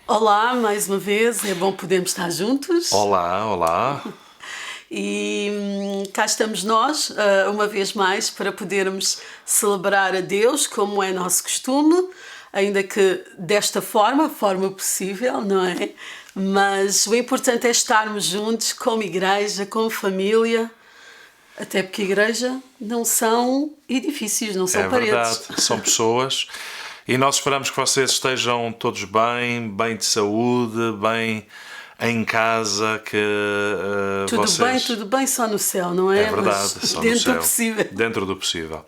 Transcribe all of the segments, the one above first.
Olá, mais uma vez, é bom podermos estar juntos. Olá, olá. E cá estamos nós, uma vez mais, para podermos celebrar a Deus, como é nosso costume, ainda que desta forma possível, não é? Mas o importante é estarmos juntos como igreja, como família, até porque a igreja não são edifícios, não são paredes. É verdade, são pessoas. E nós esperamos que vocês estejam todos bem de saúde, bem em casa, que vocês... Tudo bem, só no céu, não é? É verdade, mas só dentro no céu, do possível. dentro do possível.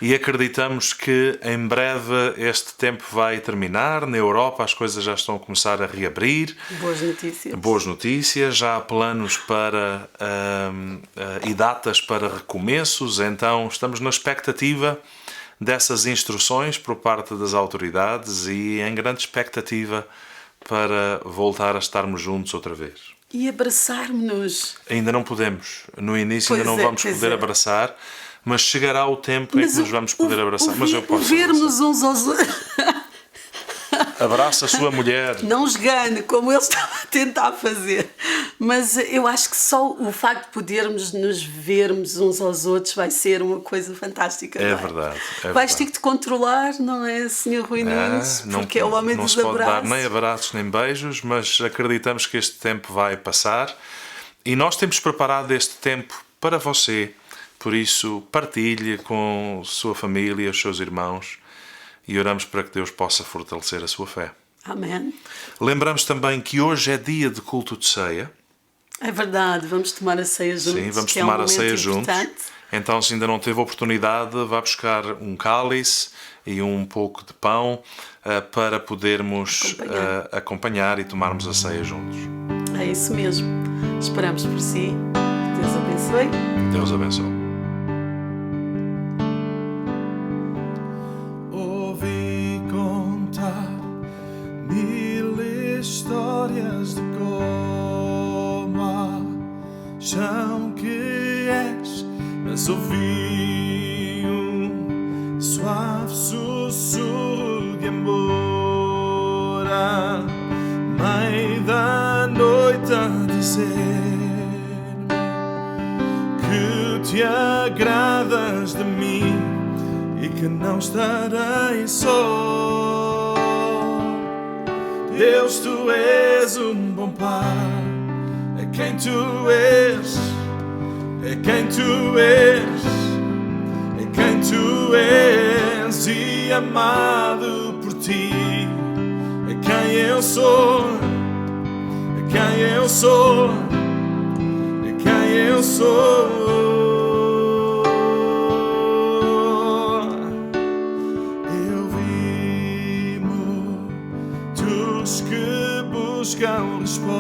E acreditamos que em breve este tempo vai terminar. Na Europa as coisas já estão a começar a reabrir. Boas notícias. Boas notícias, já há planos para e datas para recomeços, então estamos na expectativa dessas instruções por parte das autoridades e em grande expectativa para voltar a estarmos juntos outra vez. E abraçarmos-nos. Ainda não podemos. No início Pois ainda não é, vamos pois poder é. abraçar, mas chegará o tempo em que nos vamos poder abraçar. Mas eu posso vermos uns aos outros. Abraça a sua mulher. Não esgane, como ele estava a tentar fazer. Mas eu acho que só o facto de podermos nos vermos uns aos outros vai ser uma coisa fantástica. É não verdade. É Vais verdade. ter que te controlar, não é, Sr. Rui Nunes? Porque é o homem não dos se pode dar abraços. nem abraços nem beijos, mas acreditamos que este tempo vai passar e nós temos preparado este tempo para você. Por isso, partilhe com sua família, os seus irmãos e oramos para que Deus possa fortalecer a sua fé. Amém. Lembramos também que hoje é dia de culto de ceia. É verdade, vamos tomar a ceia juntos. Sim, vamos que tomar é um a ceia momento juntos. importante. Então, se ainda não teve oportunidade, vá buscar um cálice e um pouco de pão para podermos acompanhar e tomarmos a ceia juntos. É isso mesmo. Esperamos por si. Deus abençoe. Deus abençoe. Ouvi contar 1000 histórias de como a chão que és, mas ouvi suave sussurro de amor à meio da noite a dizer que te agradas de mim e que não estarei só. Deus, tu és um bom pai, é quem tu és, é quem tu és, é quem tu és, e amado por ti é quem eu sou, é quem eu sou, é quem eu sou. Buscam respostas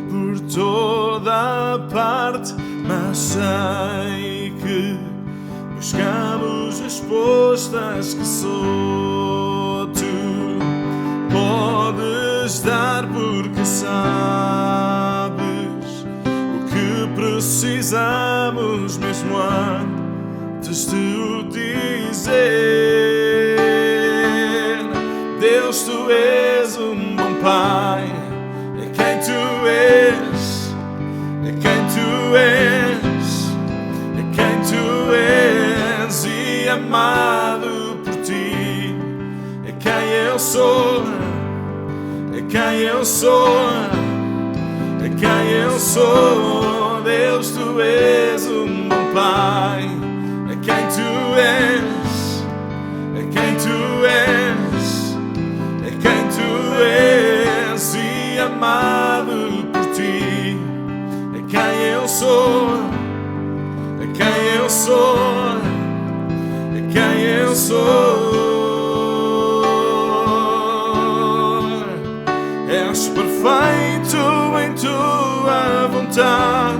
por toda a parte, mas sei que buscamos respostas que só tu podes dar, porque sabes o que precisamos mesmo antes de o dizer. Deus, tu és um bom pai, é quem tu és, é quem tu és, é quem tu és, e amado por ti é quem eu sou, é quem eu sou, é quem eu sou. Deus, tu és um bom pai, é quem tu és, é quem tu és, quem tu és, e amado por ti é quem eu sou, é quem eu sou, é quem eu sou. És perfeito em tua vontade,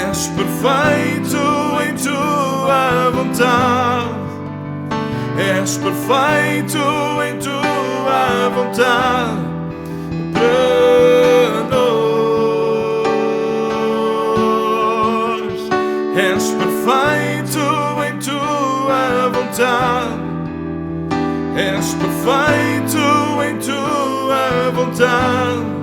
és perfeito em tua vontade, és perfeito em tua vontade para nós. És perfeito em tua vontade, és perfeito em tua vontade.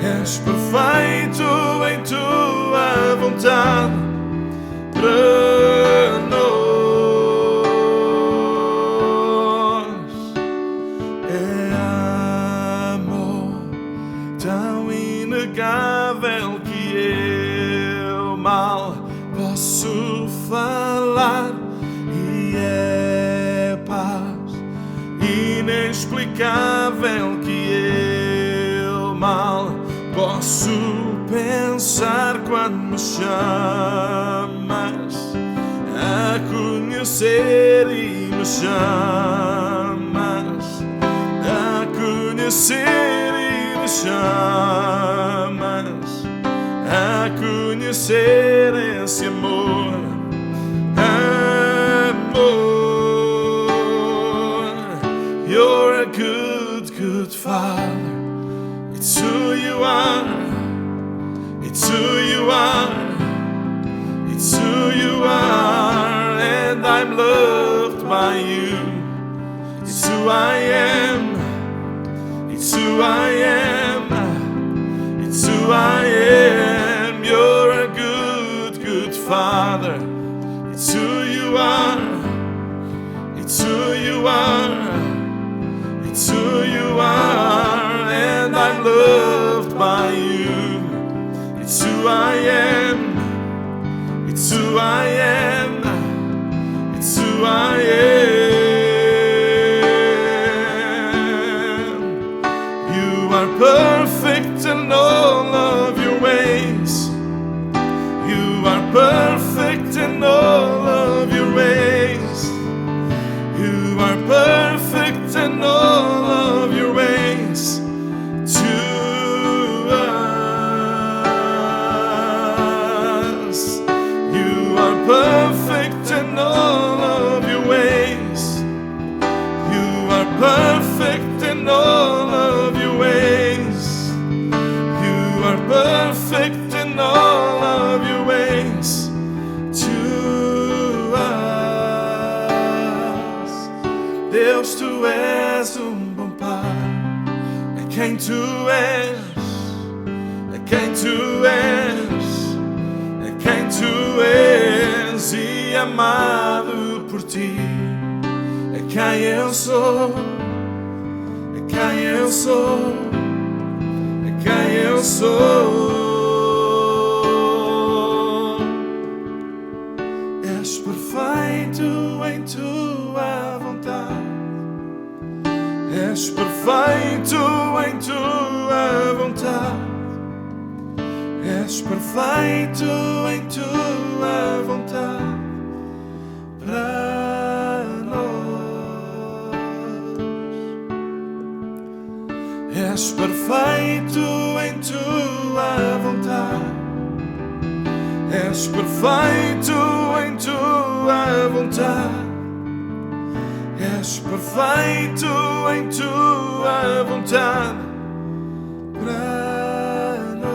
És perfeito em tua vontade para nós. É amor tão inegável que eu mal posso falar, e é paz inexplicável que eu mal posso pensar quando me chamas a conhecer e me chamas a conhecer e me chamas a conhecer esse amor. Amor, you're a good, good Father. It's who you are. It's who you are. It's who you are. And I'm loved by you. It's who I am. It's who I am. It's who I am. You're a good, good Father. It's who you are. It's who you are. It's who you are. And I'm loved by you. It's who I am. It's who I am. It's who I am. You are perfect in all of your ways. You are perfect in all of your ways. You are perfect in all of your ways to us. You are perfect in all of your ways. You are perfect in all of your ways. You are perfect in all of your ways to us. Deus, tu és bom Pai. É quem tu és. É quem tu és. É quem tu és. E amado por ti. É quem eu sou. É quem eu sou. É quem eu sou. És perfeito em tua vontade. És perfeito em tua vontade. És perfeito em tua vontade para nós. És perfeito em tua vontade. És perfeito em tua vontade. És perfeito em tua vontade para nós.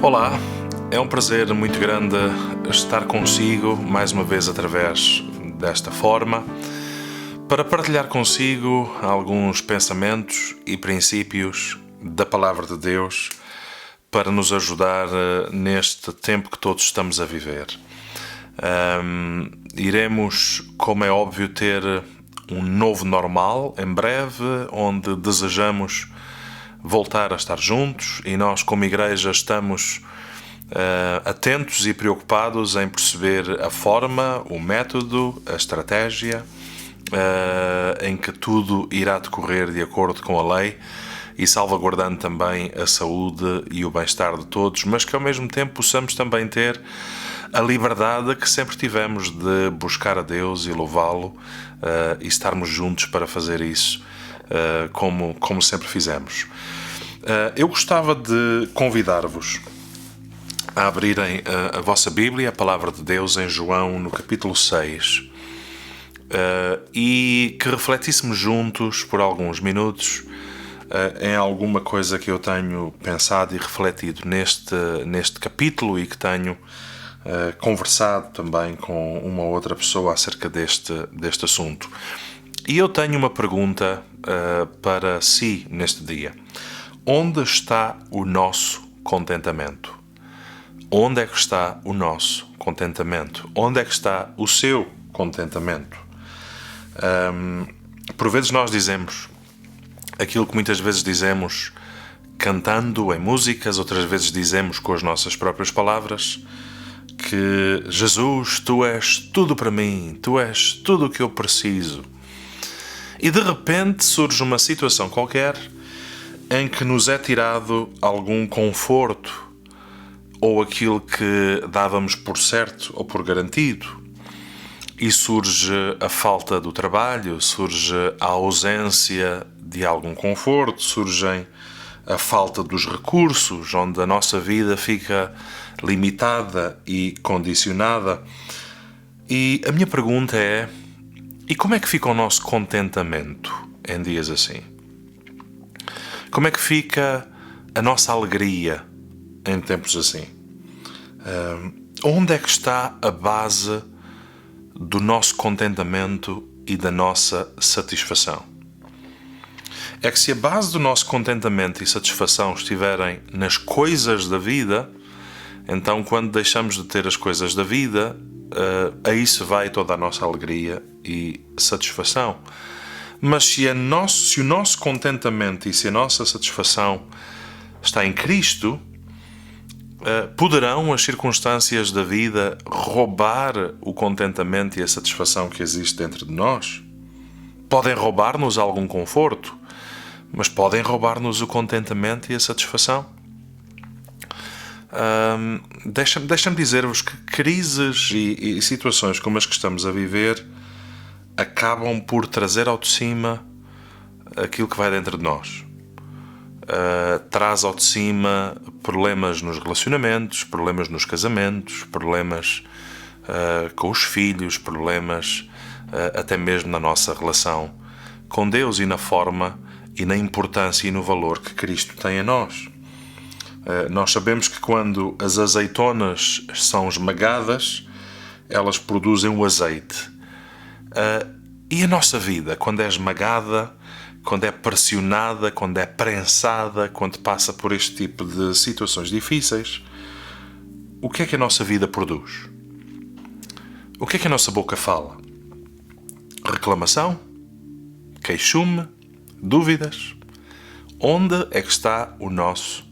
Olá, é um prazer muito grande estar consigo mais uma vez através desta forma para partilhar consigo alguns pensamentos e princípios da Palavra de Deus para nos ajudar neste tempo que todos estamos a viver. Iremos, como é óbvio, ter um novo normal em breve, onde desejamos voltar a estar juntos, e nós como igreja estamos atentos e preocupados em perceber a forma, o método, a estratégia em que tudo irá decorrer de acordo com a lei e salvaguardando também a saúde e o bem-estar de todos, mas que ao mesmo tempo possamos também ter a liberdade que sempre tivemos de buscar a Deus e louvá-lo e estarmos juntos para fazer isso como sempre fizemos. Eu gostava de convidar-vos a abrirem a vossa Bíblia, a Palavra de Deus, em João, no capítulo 6, e que refletíssemos juntos por alguns minutos em alguma coisa que eu tenho pensado e refletido neste capítulo e que tenho conversado também com uma outra pessoa acerca deste assunto. E eu tenho uma pergunta para si neste dia. Onde está o nosso contentamento? Onde é que está o nosso contentamento? Onde é que está o seu contentamento? Por vezes nós dizemos aquilo que muitas vezes dizemos cantando em músicas, outras vezes dizemos com as nossas próprias palavras, que Jesus, Tu és tudo para mim, Tu és tudo o que eu preciso. E de repente surge uma situação qualquer em que nos é tirado algum conforto ou aquilo que dávamos por certo ou por garantido. E surge a falta do trabalho, surge a ausência de algum conforto, surgem a falta dos recursos, onde a nossa vida fica limitada e condicionada. E a minha pergunta é: e como é que fica o nosso contentamento em dias assim? Como é que fica a nossa alegria em tempos assim? Onde é que está a base do nosso contentamento e da nossa satisfação? É que se a base do nosso contentamento e satisfação estiverem nas coisas da vida, então quando deixamos de ter as coisas da vida, aí se vai toda a nossa alegria e satisfação. Mas se o nosso contentamento e se a nossa satisfação está em Cristo, poderão as circunstâncias da vida roubar o contentamento e a satisfação que existe dentro de nós? Podem roubar-nos algum conforto, mas podem roubar-nos o contentamento e a satisfação? Deixa-me dizer-vos que crises e situações como as que estamos a viver acabam por trazer ao de cima aquilo que vai dentro de nós. Traz ao de cima problemas nos relacionamentos, problemas nos casamentos, problemas com os filhos, problemas até mesmo na nossa relação com Deus e na forma e na importância e no valor que Cristo tem a nós. Nós sabemos que quando as azeitonas são esmagadas, elas produzem o azeite. E a nossa vida, quando é esmagada, quando é pressionada, quando é prensada, quando passa por este tipo de situações difíceis, o que é que a nossa vida produz? O que é que a nossa boca fala? Reclamação? Queixume? Dúvidas? Onde é que está o nosso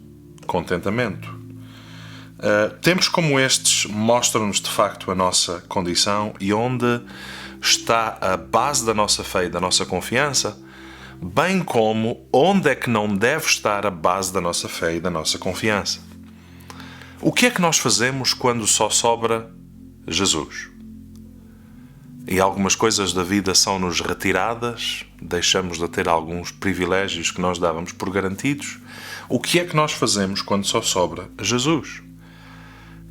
contentamento? Tempos como estes mostram-nos de facto a nossa condição e onde está a base da nossa fé e da nossa confiança, bem como onde é que não deve estar a base da nossa fé e da nossa confiança. O que é que nós fazemos quando só sobra Jesus? E algumas coisas da vida são-nos retiradas, deixamos de ter alguns privilégios que nós dávamos por garantidos. O que é que nós fazemos quando só sobra Jesus?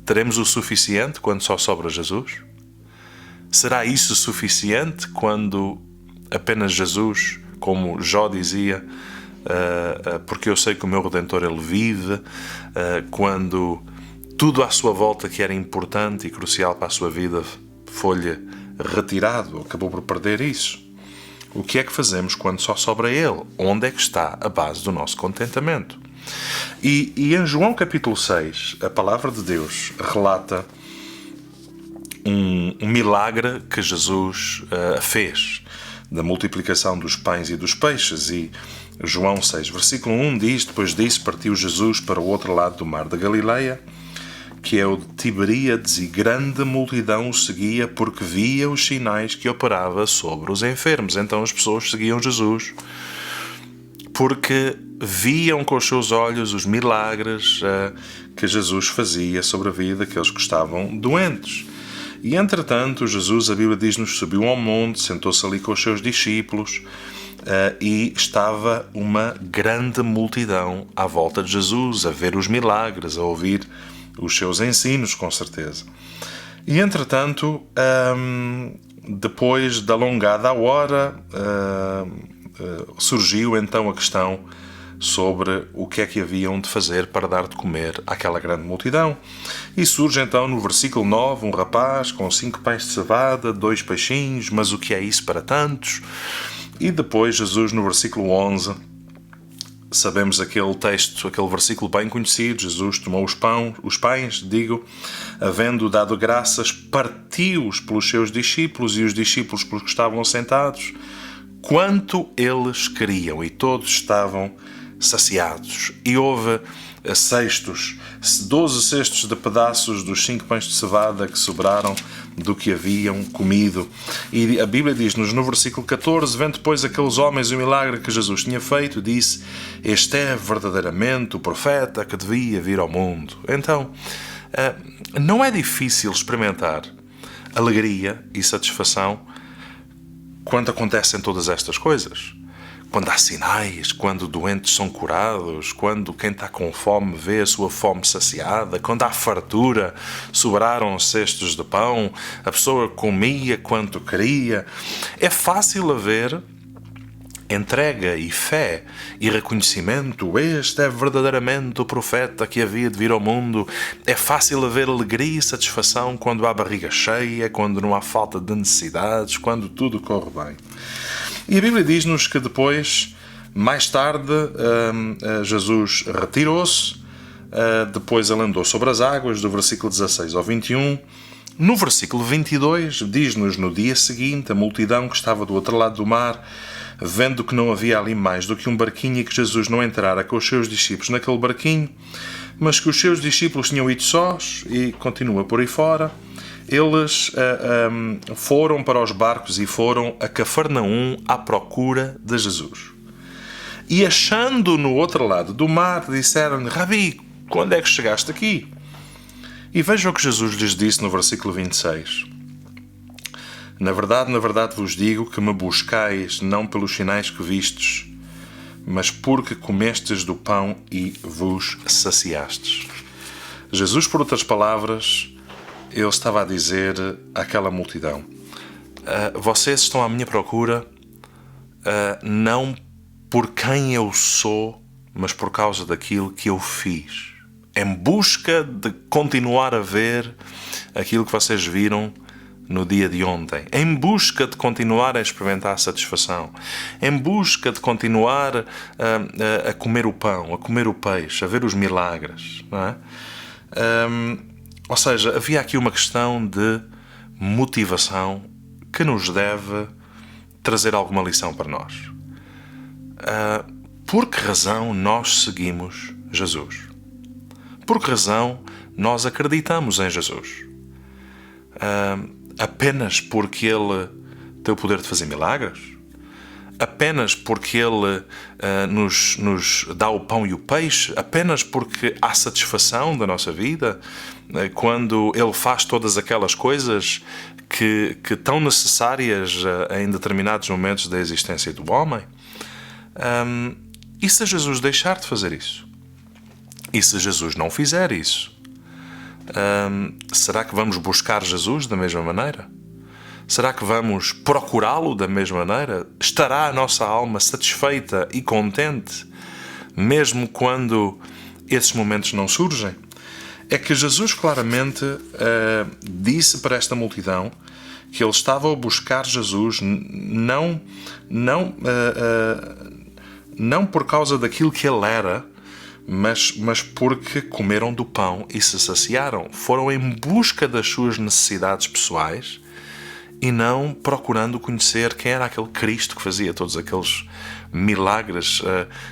Teremos o suficiente quando só sobra Jesus? Será isso suficiente quando apenas Jesus, como Jó dizia, porque eu sei que o meu Redentor ele vive, quando tudo à sua volta que era importante e crucial para a sua vida foi-lhe retirado, acabou por perder isso? O que é que fazemos quando só sobra Ele? Onde é que está a base do nosso contentamento? E em João capítulo 6, a palavra de Deus relata um milagre que Jesus fez, da multiplicação dos pães e dos peixes. E João 6, versículo 1 diz: depois disso partiu Jesus para o outro lado do mar da Galileia, que é o de Tiberíades, e grande multidão o seguia porque via os sinais que operava sobre os enfermos. Então as pessoas seguiam Jesus porque viam com os seus olhos os milagres que Jesus fazia sobre a vida daqueles que estavam doentes. E entretanto Jesus, a Bíblia diz-nos, subiu ao monte, sentou-se ali com os seus discípulos, e estava uma grande multidão à volta de Jesus, a ver os milagres, a ouvir os seus ensinos, com certeza. E entretanto, depois da alongada hora, surgiu então a questão sobre o que é que haviam de fazer para dar de comer àquela grande multidão. E surge então no versículo 9 um rapaz com 5 pães de cevada, 2 peixinhos, mas o que é isso para tantos? E depois Jesus no versículo 11, sabemos aquele texto, aquele versículo bem conhecido, Jesus tomou os pães, havendo dado graças, partiu-os pelos seus discípulos e os discípulos pelos que estavam sentados, quanto eles queriam, e todos estavam saciados. E houve 12 cestos de pedaços dos 5 pães de cevada que sobraram do que haviam comido. E a Bíblia diz-nos no versículo 14, vendo depois aqueles homens o milagre que Jesus tinha feito, disse: este é verdadeiramente o profeta que devia vir ao mundo. Então, não é difícil experimentar alegria e satisfação quando acontecem todas estas coisas. Quando há sinais, quando doentes são curados, quando quem está com fome vê a sua fome saciada, quando há fartura, sobraram cestos de pão, a pessoa comia quanto queria. É fácil haver entrega e fé e reconhecimento. Este é verdadeiramente o profeta que havia de vir ao mundo. É fácil haver alegria e satisfação quando há barriga cheia, quando não há falta de necessidades, quando tudo corre bem. E a Bíblia diz-nos que depois, mais tarde, Jesus retirou-se, depois ele andou sobre as águas, do versículo 16 ao 21. No versículo 22, diz-nos no dia seguinte, a multidão que estava do outro lado do mar, vendo que não havia ali mais do que um barquinho e que Jesus não entrara com os seus discípulos naquele barquinho, mas que os seus discípulos tinham ido sós, e continua por aí fora, eles foram para os barcos e foram a Cafarnaum à procura de Jesus. E achando no outro lado do mar, disseram-lhe: Rabi, quando é que chegaste aqui? E vejam o que Jesus lhes disse no versículo 26. Na verdade vos digo que me buscais não pelos sinais que vistes, mas porque comestes do pão e vos saciastes. Jesus, por outras palavras, ele estava a dizer àquela multidão: vocês estão à minha procura não por quem eu sou, mas por causa daquilo que eu fiz, em busca de continuar a ver aquilo que vocês viram no dia de ontem, em busca de continuar a experimentar a satisfação, em busca de continuar a comer o pão, a comer o peixe, a ver os milagres, não é? Ou seja, havia aqui uma questão de motivação que nos deve trazer alguma lição para nós. Por que razão nós seguimos Jesus? Por que razão nós acreditamos em Jesus? Apenas porque Ele tem o poder de fazer milagres? Apenas porque Ele nos dá o pão e o peixe? Apenas porque há satisfação da nossa vida quando Ele faz todas aquelas coisas que estão necessárias em determinados momentos da existência do homem? E se Jesus deixar de fazer isso? E se Jesus não fizer isso? Será que vamos buscar Jesus da mesma maneira? Será que vamos procurá-lo da mesma maneira? Estará a nossa alma satisfeita e contente, mesmo quando esses momentos não surgem? É que Jesus claramente disse para esta multidão que ele estava a buscar Jesus não por causa daquilo que ele era, mas porque comeram do pão e se saciaram. Foram em busca das suas necessidades pessoais e não procurando conhecer quem era aquele Cristo que fazia todos aqueles milagres,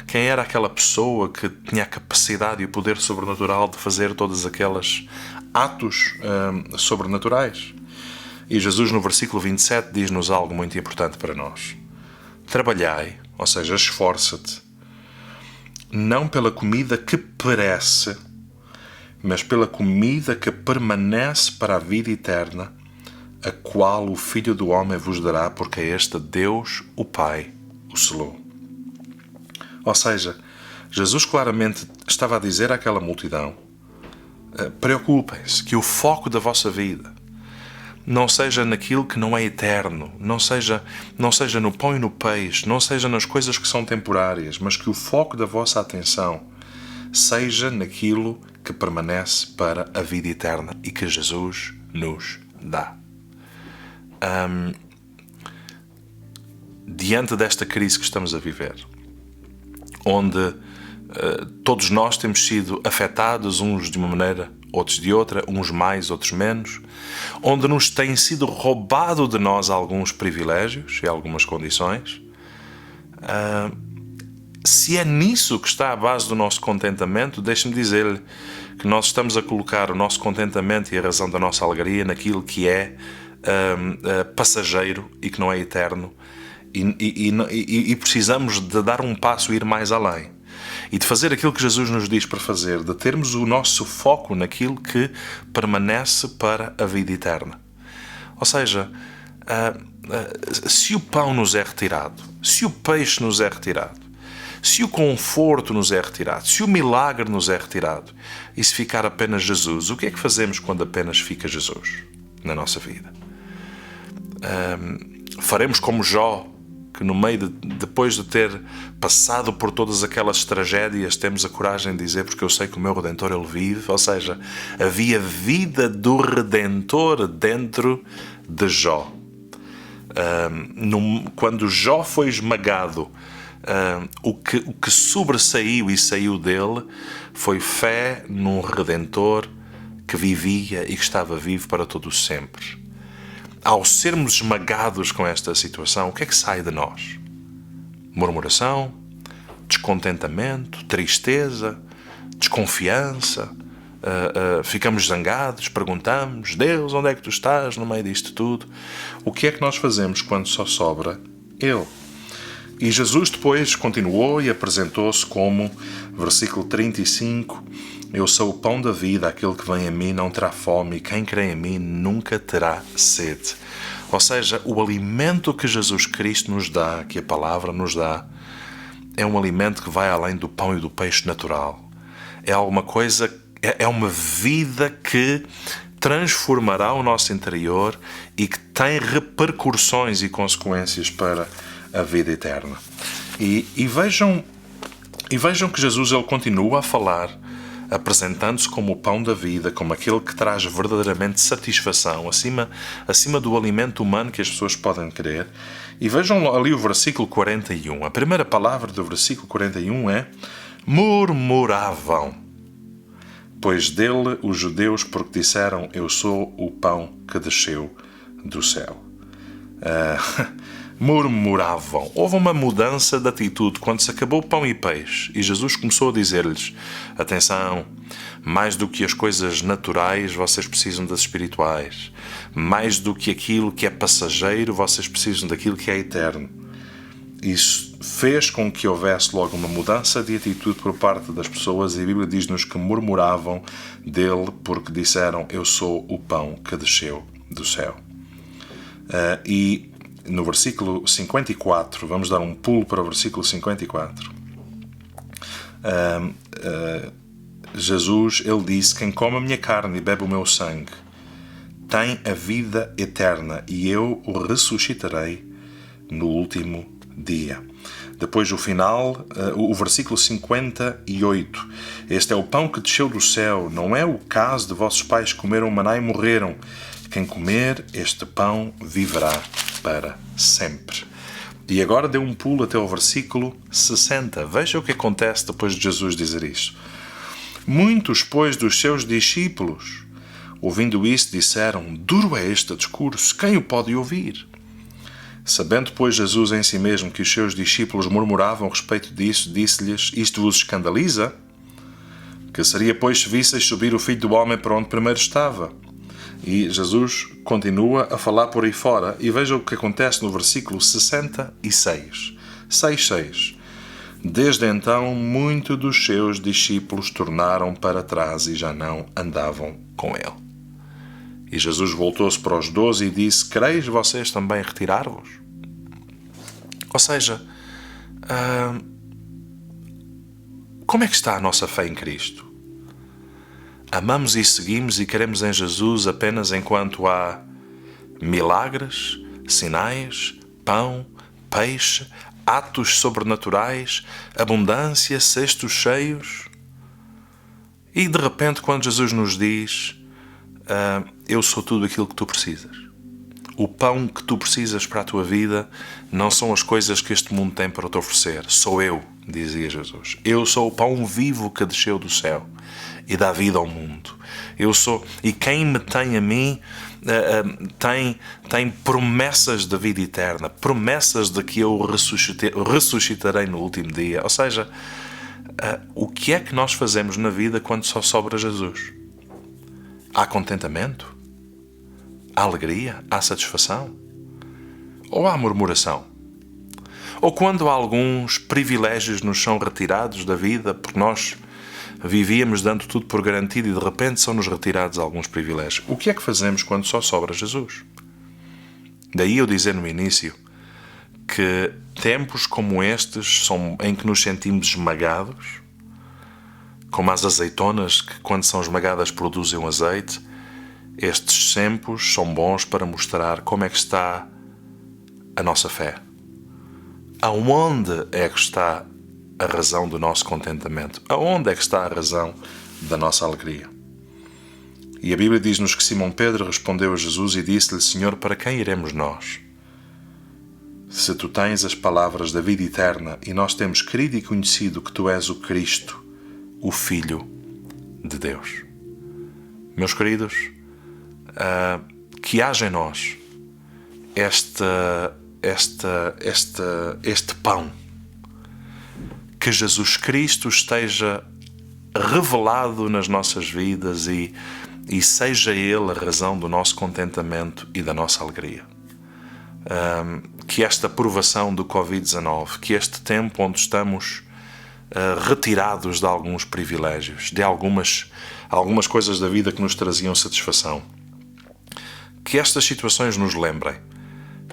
quem era aquela pessoa que tinha a capacidade e o poder sobrenatural de fazer todos aqueles atos sobrenaturais. E Jesus, no versículo 27, diz-nos algo muito importante para nós: trabalhai, ou seja, esforça-te, não pela comida que perece, mas pela comida que permanece para a vida eterna, a qual o Filho do Homem vos dará, porque é este Deus, o Pai, o selou. Ou seja, Jesus claramente estava a dizer àquela multidão: preocupem-se que o foco da vossa vida não seja naquilo que não é eterno, não seja no pão e no peixe, não seja nas coisas que são temporárias, mas que o foco da vossa atenção seja naquilo que permanece para a vida eterna e que Jesus nos dá. Diante desta crise que estamos a viver, onde todos nós temos sido afetados, uns de uma maneira, outros de outra, uns mais, outros menos, onde nos tem sido roubado de nós alguns privilégios e algumas condições, se é nisso que está a base do nosso contentamento, deixe-me dizer-lhe que nós estamos a colocar o nosso contentamento e a razão da nossa alegria naquilo que é passageiro e que não é eterno, e precisamos de dar um passo e ir mais além. E de fazer aquilo que Jesus nos diz para fazer, de termos o nosso foco naquilo que permanece para a vida eterna. Ou seja, se o pão nos é retirado, se o peixe nos é retirado, se o conforto nos é retirado, se o milagre nos é retirado, e se ficar apenas Jesus, o que é que fazemos quando apenas fica Jesus na nossa vida? Faremos como Jó, que no meio depois de ter passado por todas aquelas tragédias, temos a coragem de dizer, porque eu sei que o meu Redentor, Ele vive. Ou seja, havia vida do Redentor dentro de Jó. Quando Jó foi esmagado, o que sobressaiu e saiu dele foi fé num Redentor que vivia e que estava vivo para todo o sempre. Ao sermos esmagados com esta situação, o que é que sai de nós? Murmuração, descontentamento, tristeza, desconfiança, ficamos zangados, perguntamos: Deus, onde é que tu estás no meio disto tudo? O que é que nós fazemos quando só sobra Ele? E Jesus depois continuou e apresentou-se como, versículo 35, eu sou o pão da vida, aquele que vem a mim não terá fome, e quem crê em mim nunca terá sede. Ou seja, o alimento que Jesus Cristo nos dá, que a palavra nos dá, é um alimento que vai além do pão e do peixe natural. É alguma coisa, é uma vida que transformará o nosso interior e que tem repercussões e consequências para a vida eterna. E vejam que Jesus ele continua a falar, apresentando-se como o pão da vida, como aquele que traz verdadeiramente satisfação, acima do alimento humano que as pessoas podem querer. E vejam ali o versículo 41. A primeira palavra do versículo 41 é murmuravam, pois dele os judeus, porque disseram, eu sou o pão que desceu do céu. Murmuravam. Houve uma mudança de atitude quando se acabou o pão e peixe e Jesus começou a dizer-lhes: atenção, mais do que as coisas naturais, vocês precisam das espirituais. Mais do que aquilo que é passageiro, vocês precisam daquilo que é eterno. Isso fez com que houvesse logo uma mudança de atitude por parte das pessoas, e a Bíblia diz-nos que murmuravam dele porque disseram, eu sou o pão que desceu do céu. E no versículo 54, vamos dar um pulo para o versículo 54. Jesus, ele disse, quem come a minha carne e bebe o meu sangue tem a vida eterna, e eu o ressuscitarei no último dia. Depois o final, o versículo 58. Este é o pão que desceu do céu, não é o caso de vossos pais que comeram maná e morreram. Quem comer este pão viverá para sempre. E agora dê um pulo até o versículo 60. Veja o que acontece depois de Jesus dizer isso. Muitos, pois, dos seus discípulos, ouvindo isso, disseram, duro é este discurso, quem o pode ouvir? Sabendo, pois, Jesus em si mesmo que os seus discípulos murmuravam a respeito disso, disse-lhes, isto vos escandaliza? Que seria, pois, se visseis subir o Filho do Homem para onde primeiro estava? E Jesus continua a falar por aí fora, e veja o que acontece no versículo 66. 6:6. Desde então, muitos dos seus discípulos tornaram para trás e já não andavam com ele. E Jesus voltou-se para os 12 e disse, quereis vocês também retirar-vos? Ou seja, como é que está a nossa fé em Cristo? Amamos e seguimos e queremos em Jesus apenas enquanto há milagres, sinais, pão, peixe, atos sobrenaturais, abundância, cestos cheios. E de repente, quando Jesus nos diz: eu sou tudo aquilo que tu precisas. O pão que tu precisas para a tua vida não são as coisas que este mundo tem para te oferecer. Sou eu, dizia Jesus. Eu sou o pão vivo que desceu do céu e dá vida ao mundo. Eu sou, e quem me tem a mim tem promessas de vida eterna, promessas de que eu ressuscitarei no último dia. Ou seja, o que é que nós fazemos na vida quando só sobra Jesus? Há contentamento? Há alegria? Há satisfação? Ou há murmuração? Ou quando alguns privilégios nos são retirados da vida, porque nós vivíamos dando tudo por garantido e de repente são-nos retirados alguns privilégios. O que é que fazemos quando só sobra Jesus? Daí eu dizer no início que tempos como estes são em que nos sentimos esmagados, como as azeitonas que quando são esmagadas produzem um azeite. Estes tempos são bons para mostrar como é que está a nossa fé. Aonde é que está a razão do nosso contentamento? Aonde é que está a razão da nossa alegria? E a Bíblia diz-nos que Simão Pedro respondeu a Jesus e disse-lhe: Senhor, para quem iremos nós? Se tu tens as palavras da vida eterna e nós temos crido e conhecido que tu és o Cristo, o Filho de Deus. Meus queridos, que haja em nós este pão, que Jesus Cristo esteja revelado nas nossas vidas e seja Ele a razão do nosso contentamento e da nossa alegria. Que esta provação do Covid-19, que este tempo onde estamos retirados de alguns privilégios, de algumas coisas da vida que nos traziam satisfação, que estas situações nos lembrem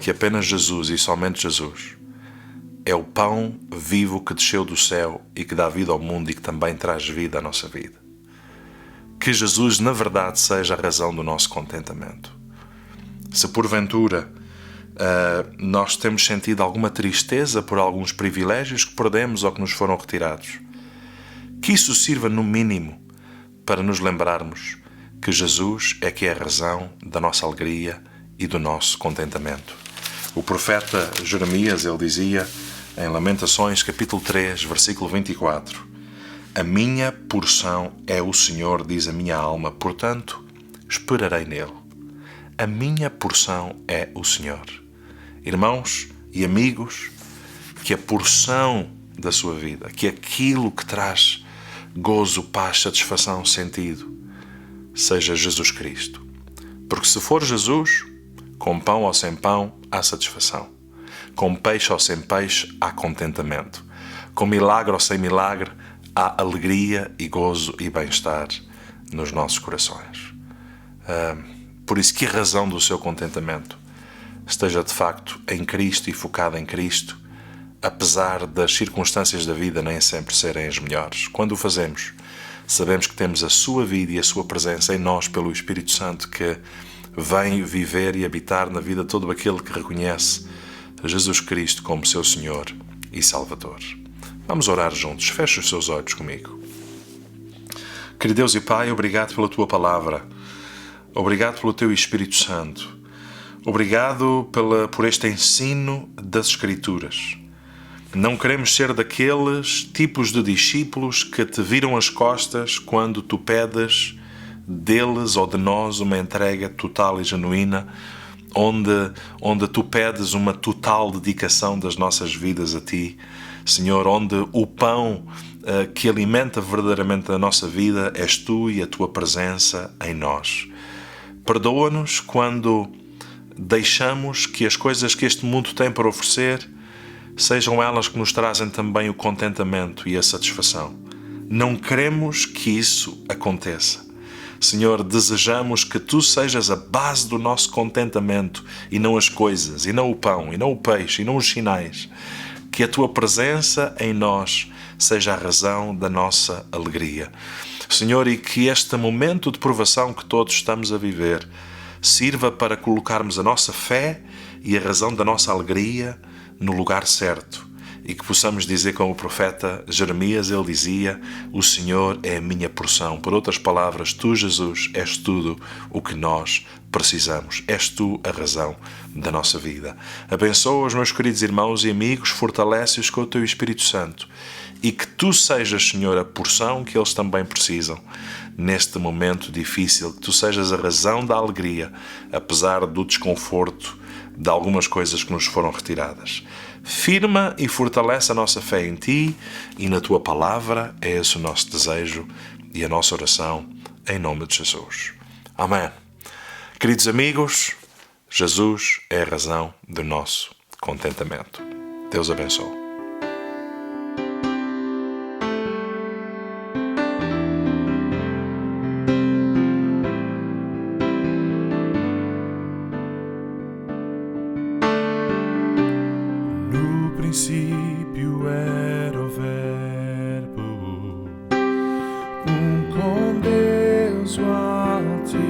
que apenas Jesus e somente Jesus é o pão vivo que desceu do céu e que dá vida ao mundo e que também traz vida à nossa vida. Que Jesus, na verdade, seja a razão do nosso contentamento. Se porventura nós temos sentido alguma tristeza por alguns privilégios que perdemos ou que nos foram retirados, que isso sirva, no mínimo, para nos lembrarmos que Jesus é que é a razão da nossa alegria e do nosso contentamento. O profeta Jeremias, ele dizia em Lamentações, capítulo 3, versículo 24: A minha porção é o Senhor, diz a minha alma, portanto, esperarei nele. A minha porção é o Senhor. Irmãos e amigos, que a porção da sua vida, que aquilo que traz gozo, paz, satisfação, sentido, seja Jesus Cristo. Porque se for Jesus, com pão ou sem pão, há satisfação. Com peixe ou sem peixe, há contentamento. Com milagre ou sem milagre, há alegria e gozo e bem-estar nos nossos corações. Por isso, que a razão do seu contentamento esteja de facto em Cristo e focada em Cristo, apesar das circunstâncias da vida nem sempre serem as melhores. Quando o fazemos, sabemos que temos a sua vida e a sua presença em nós pelo Espírito Santo, que vem viver e habitar na vida de todo aquele que reconhece Jesus Cristo como seu Senhor e Salvador. Vamos orar juntos. Feche os seus olhos comigo. Querido Deus e Pai, obrigado pela Tua Palavra. Obrigado pelo Teu Espírito Santo. Obrigado por este ensino das Escrituras. Não queremos ser daqueles tipos de discípulos que te viram as costas quando tu pedes deles ou de nós uma entrega total e genuína, onde tu pedes uma total dedicação das nossas vidas a Ti, Senhor, onde o pão que alimenta verdadeiramente a nossa vida és Tu e a Tua presença em nós. Perdoa-nos quando deixamos que as coisas que este mundo tem para oferecer sejam elas que nos trazem também o contentamento e a satisfação. Não queremos que isso aconteça. Senhor, desejamos que Tu sejas a base do nosso contentamento e não as coisas, e não o pão, e não o peixe, e não os sinais. Que a Tua presença em nós seja a razão da nossa alegria. Senhor, e que este momento de provação que todos estamos a viver sirva para colocarmos a nossa fé e a razão da nossa alegria no lugar certo. E que possamos dizer como o profeta Jeremias, ele dizia: o Senhor é a minha porção. Por outras palavras, tu, Jesus, és tudo o que nós precisamos. És tu a razão da nossa vida. Abençoa os meus queridos irmãos e amigos, fortalece-os com o teu Espírito Santo. E que tu sejas, Senhor, a porção que eles também precisam neste momento difícil. Que tu sejas a razão da alegria, apesar do desconforto de algumas coisas que nos foram retiradas. Firma e fortalece a nossa fé em Ti e na Tua Palavra. É esse o nosso desejo e a nossa oração, em nome de Jesus. Amém. Queridos amigos, Jesus é a razão do nosso contentamento. Deus abençoe. No princípio era o Verbo, com Deus o Altíssimo.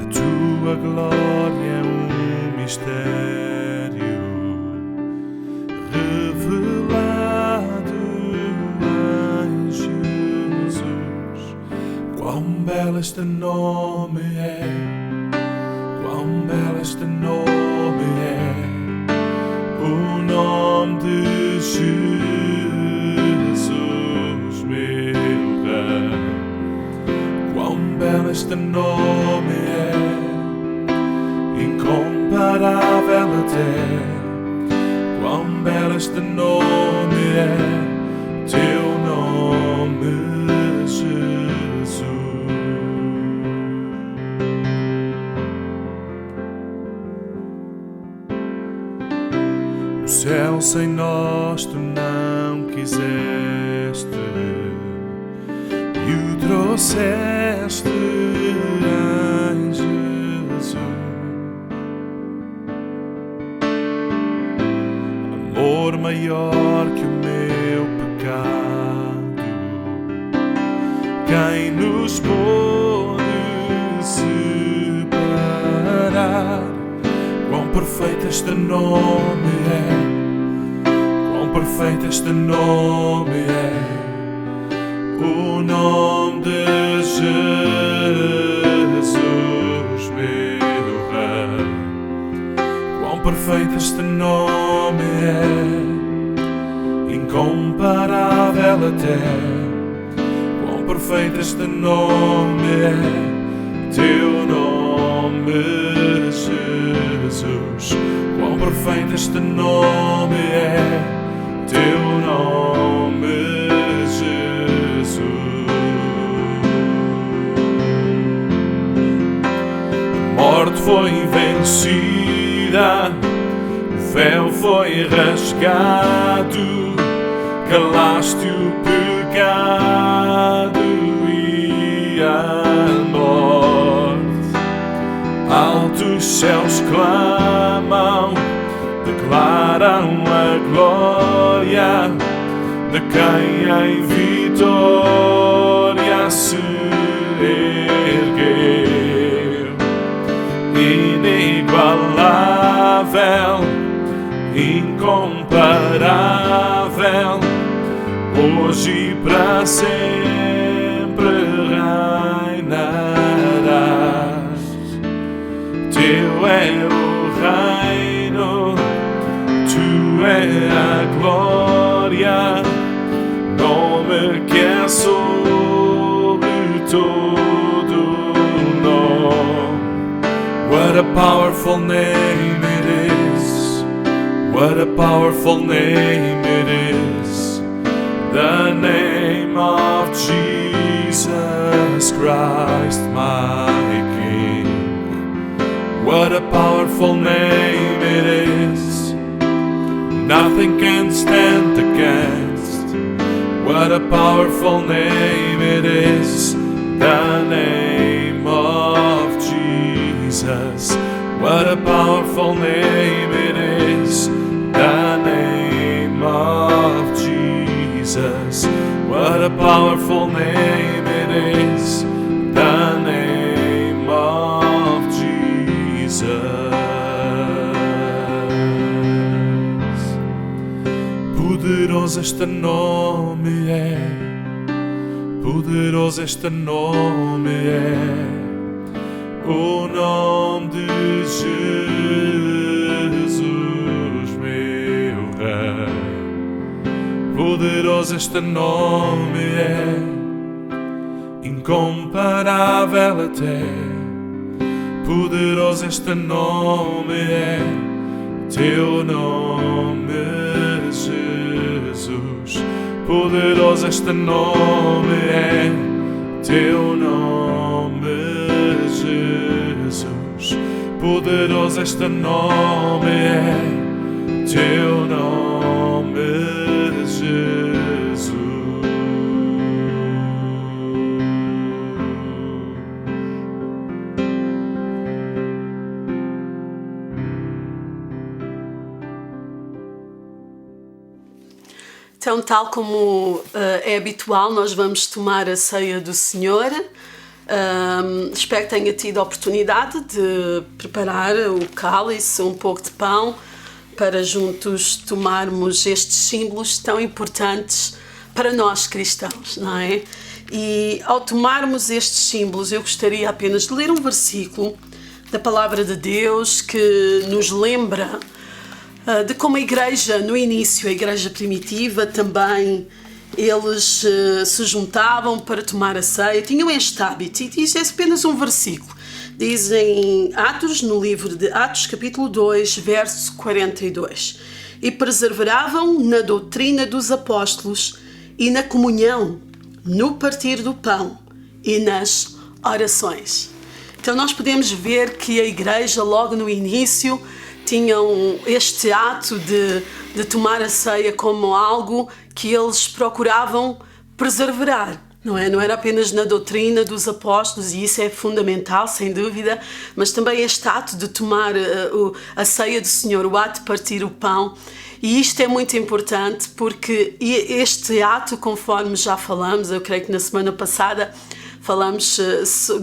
A tua glória é um mistério revelado em Jesus. Quão belo este nome é! Quão belo este nome é, o nome de Jesus, meu Rei. Quão belo este nome é, incomparável até. Quão belo este nome é, teu nome, Jesus. O céu sem nós tu não quiseste e o trouxeste em Jesus. Amor maior que o meu pecado, quem nos pôde separar? Quão perfeito este nome é, quão perfeito este nome é, o nome de Jesus, meu Rei. Quão perfeito este nome é, incomparável até. Quão perfeito este nome é, teu nome, Jesus. Quão perfeito este nome é, teu nome, Jesus. A morte foi vencida, o véu foi rasgado, calaste o pecado e a morte. Altos céus clamam, declaram a glória de quem em vitória se ergueu. Inigualável, incomparável, hoje e para sempre reinarás. Teu é o reino, tu é a glória, nome que é sobre todo nome. What a powerful name it is, what a powerful name it is, the name of Jesus Christ my King. What a powerful name it is, nothing can stand against. What a powerful name it is, the name of Jesus. What a powerful name it is, the name of Jesus. What a powerful name it is, the name of Jesus. Poderoso este nome é, poderoso este nome é, o nome de Jesus, meu Rei. Poderoso este nome é, incomparável até. Poderoso este nome é, teu nome, Jesus. Poderoso este nome é, teu nome, Jesus. Poderoso este nome é, teu nome, Jesus. Então, tal como é habitual, nós vamos tomar a ceia do Senhor. Espero que tenha tido a oportunidade de preparar o cálice, um pouco de pão, para juntos tomarmos estes símbolos tão importantes para nós cristãos, não é? E ao tomarmos estes símbolos, eu gostaria apenas de ler um versículo da Palavra de Deus que nos lembra de como a igreja, no início, a igreja primitiva, também eles se juntavam para tomar a ceia, tinham este hábito, e diz apenas um versículo. Diz em Atos, no livro de Atos, capítulo 2, verso 42. E perseveravam na doutrina dos apóstolos e na comunhão, no partir do pão e nas orações. Então nós podemos ver que a igreja, logo no início, tinham este ato de tomar a ceia como algo que eles procuravam preservar. Não era apenas na doutrina dos apóstolos, e isso é fundamental, sem dúvida, mas também este ato de tomar a ceia do Senhor, o ato de partir o pão. E isto é muito importante porque este ato, conforme já falamos, eu creio que na semana passada falamos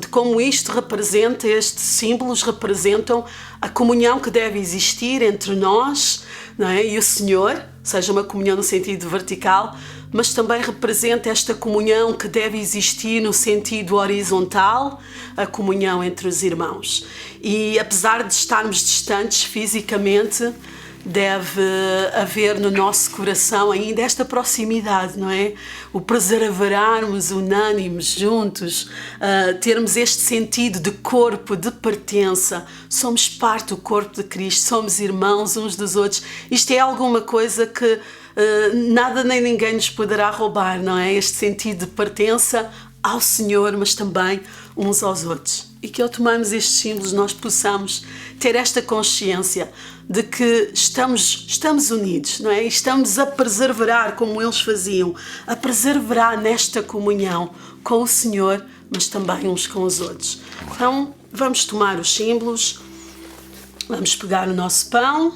de como isto representa, estes símbolos representam a comunhão que deve existir entre nós, não é? E o Senhor, seja uma comunhão no sentido vertical, mas também representa esta comunhão que deve existir no sentido horizontal, a comunhão entre os irmãos. E apesar de estarmos distantes fisicamente, deve haver no nosso coração ainda esta proximidade, não é? O perseverarmos unânimes, juntos, termos este sentido de corpo, de pertença. Somos parte do corpo de Cristo, somos irmãos uns dos outros. Isto é alguma coisa que nada nem ninguém nos poderá roubar, não é? Este sentido de pertença ao Senhor, mas também uns aos outros. E que ao tomarmos estes símbolos nós possamos ter esta consciência de que estamos unidos, não é? E estamos a perseverar como eles faziam, a perseverar nesta comunhão com o Senhor, mas também uns com os outros. Então vamos tomar os símbolos, vamos pegar o nosso pão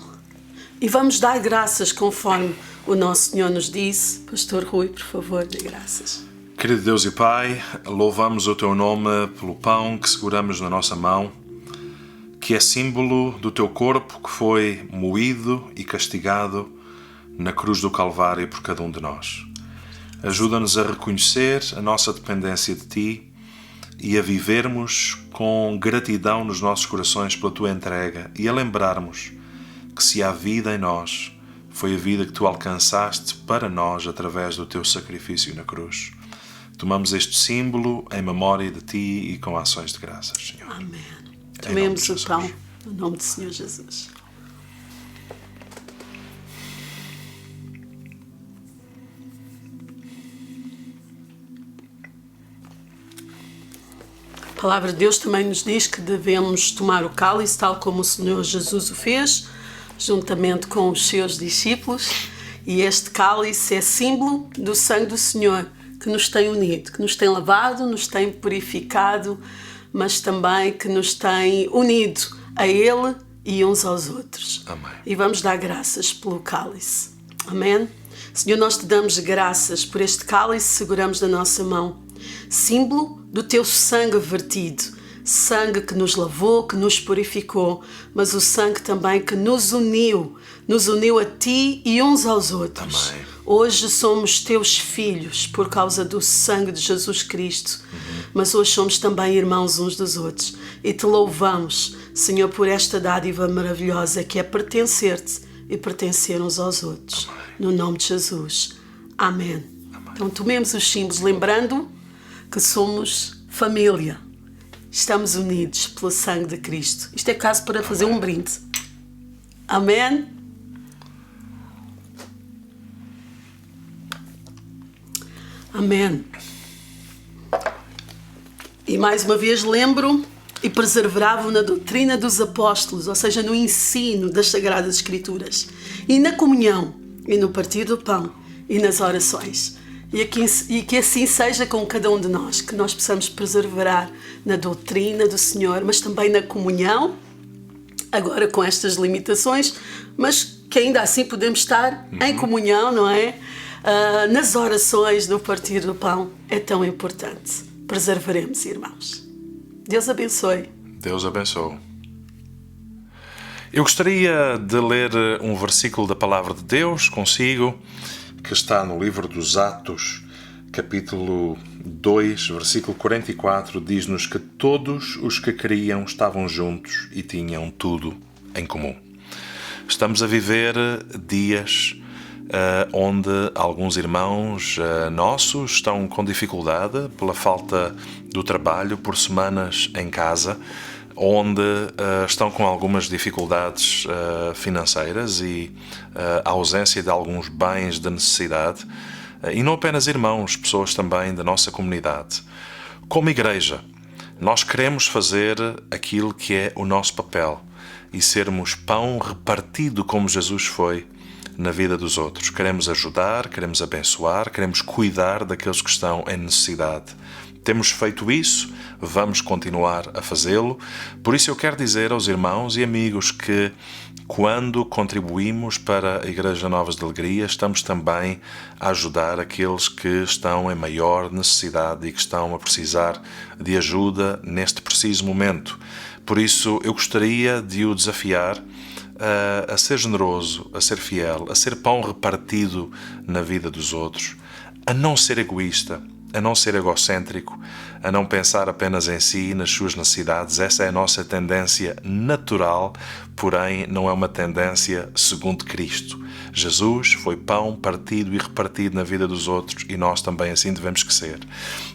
e vamos dar graças conforme o nosso Senhor nos disse. Pastor Rui, por favor, dê graças. Querido Deus e Pai, louvamos o Teu nome pelo pão que seguramos na nossa mão, que é símbolo do Teu corpo que foi moído e castigado na cruz do Calvário por cada um de nós. Ajuda-nos a reconhecer a nossa dependência de Ti e a vivermos com gratidão nos nossos corações pela Tua entrega e a lembrarmos que se há vida em nós, foi a vida que Tu alcançaste para nós através do Teu sacrifício na cruz. Tomamos este símbolo em memória de Ti e com ações de graças, Senhor. Amém. Tomemos o pão no nome do Senhor Jesus. A palavra de Deus também nos diz que devemos tomar o cálice tal como o Senhor Jesus o fez, juntamente com os seus discípulos. E este cálice é símbolo do sangue do Senhor, que nos tem unido, que nos tem lavado, nos tem purificado, mas também que nos tem unido a Ele e uns aos outros. Amém. E vamos dar graças pelo cálice. Amém? Senhor, nós te damos graças por este cálice que seguramos na nossa mão, símbolo do teu sangue vertido, sangue que nos lavou, que nos purificou, mas o sangue também que nos uniu a ti e uns aos outros. Amém. Hoje somos teus filhos por causa do sangue de Jesus Cristo, mas hoje somos também irmãos uns dos outros e te louvamos, Senhor, por esta dádiva maravilhosa que é pertencer-te e pertencer uns aos outros. Amém. No nome de Jesus. Amém. Então tomemos os símbolos, lembrando que somos família. Estamos unidos pelo sangue de Cristo. Isto é caso para fazer um brinde. Amém. Amém. E mais uma vez lembro e perseveravam na doutrina dos apóstolos, ou seja, no ensino das Sagradas Escrituras, e na comunhão, e no partir do pão, e nas orações. E que assim seja com cada um de nós, que nós possamos perseverar na doutrina do Senhor, mas também na comunhão, agora com estas limitações, mas que ainda assim podemos estar em comunhão, não é? Nas orações do partir do pão é tão importante. Perseveremos, irmãos. Deus abençoe. Deus abençoe. Eu gostaria de ler um versículo da Palavra de Deus consigo, que está no livro dos Atos, capítulo 2, versículo 44, diz-nos que todos os que queriam estavam juntos e tinham tudo em comum. Estamos a viver dias onde alguns irmãos nossos estão com dificuldade pela falta do trabalho, por semanas em casa, onde estão com algumas dificuldades financeiras e a ausência de alguns bens de necessidade. E não apenas irmãos, pessoas também da nossa comunidade. Como igreja, nós queremos fazer aquilo que é o nosso papel e sermos pão repartido como Jesus foi na vida dos outros. Queremos ajudar, queremos abençoar, queremos cuidar daqueles que estão em necessidade. Temos feito isso, vamos continuar a fazê-lo. Por isso eu quero dizer aos irmãos e amigos que quando contribuímos para a Igreja Novas de Alegria, estamos também a ajudar aqueles que estão em maior necessidade e que estão a precisar de ajuda neste preciso momento. Por isso eu gostaria de o desafiar a ser generoso, a ser fiel, a ser pão repartido na vida dos outros, a não ser egoísta, a não ser egocêntrico, a não pensar apenas em si e nas suas necessidades. Essa é a nossa tendência natural, porém não é uma tendência segundo Cristo. Jesus foi pão partido e repartido na vida dos outros e nós também assim devemos que ser.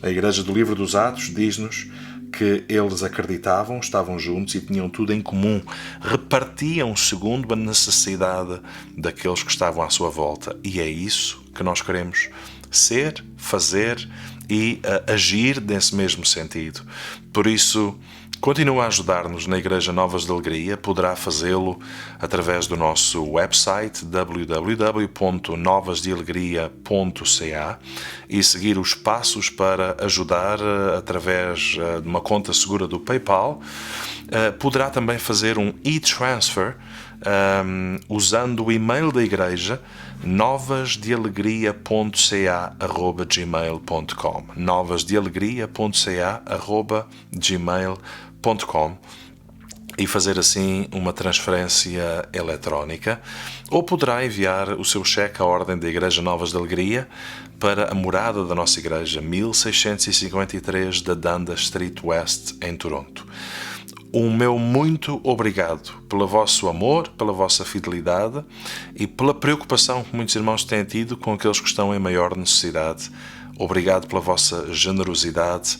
A Igreja do Livro dos Atos diz-nos que eles acreditavam, estavam juntos e tinham tudo em comum, repartiam segundo a necessidade daqueles que estavam à sua volta. E é isso que nós queremos ser, fazer e agir nesse mesmo sentido. Por isso, continua a ajudar-nos na Igreja Novas de Alegria. Poderá fazê-lo através do nosso website www.novasdealegria.ca e seguir os passos para ajudar através de uma conta segura do PayPal. Poderá também fazer um e-transfer usando o e-mail da Igreja, novasdealegria.ca@gmail.com, novasdealegria.ca@gmail.com, e fazer assim uma transferência eletrónica, ou poderá enviar o seu cheque à ordem da Igreja Novas de Alegria para a morada da nossa igreja, 1653 da Dundas Street West, em Toronto. O meu muito obrigado pelo vosso amor, pela vossa fidelidade e pela preocupação que muitos irmãos têm tido com aqueles que estão em maior necessidade. Obrigado pela vossa generosidade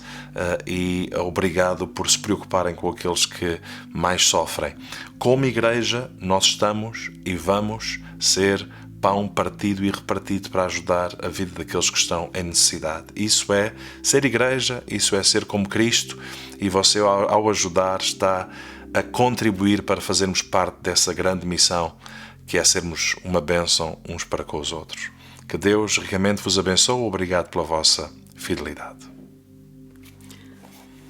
e obrigado por se preocuparem com aqueles que mais sofrem. Como igreja, nós estamos e vamos ser pão partido e repartido para ajudar a vida daqueles que estão em necessidade. Isso é ser igreja, isso é ser como Cristo, e você, ao ajudar, está a contribuir para fazermos parte dessa grande missão, que é sermos uma bênção uns para com os outros. Que Deus ricamente vos abençoe. Obrigado pela vossa fidelidade.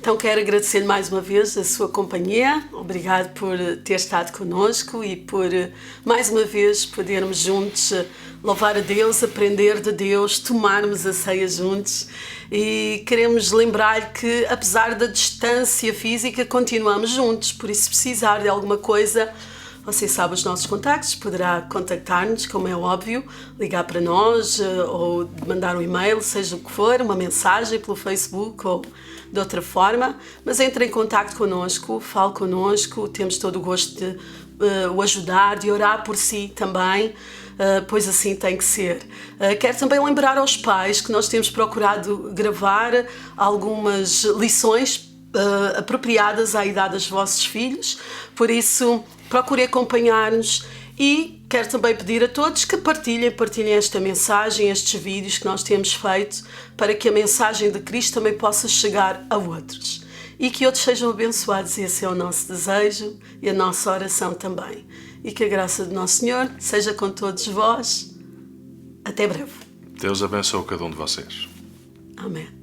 Então quero agradecer mais uma vez a sua companhia. Obrigado por ter estado connosco e por mais uma vez podermos juntos louvar a Deus, aprender de Deus, tomarmos a ceia juntos. E queremos lembrar que apesar da distância física continuamos juntos, por isso se precisar de alguma coisa, você sabe os nossos contactos, poderá contactar-nos, como é óbvio, ligar para nós ou mandar um e-mail, seja o que for, uma mensagem pelo Facebook ou de outra forma, mas entre em contacto connosco, fale connosco, temos todo o gosto de o ajudar, de orar por si também, pois assim tem que ser. Quero também lembrar aos pais que nós temos procurado gravar algumas lições apropriadas à idade dos vossos filhos, por isso procure acompanhar-nos e quero também pedir a todos que partilhem esta mensagem, estes vídeos que nós temos feito, para que a mensagem de Cristo também possa chegar a outros e que outros sejam abençoados. Esse é o nosso desejo e a nossa oração também. E que a graça do nosso Senhor seja com todos vós. Até breve. Deus abençoe cada um de vocês. Amém.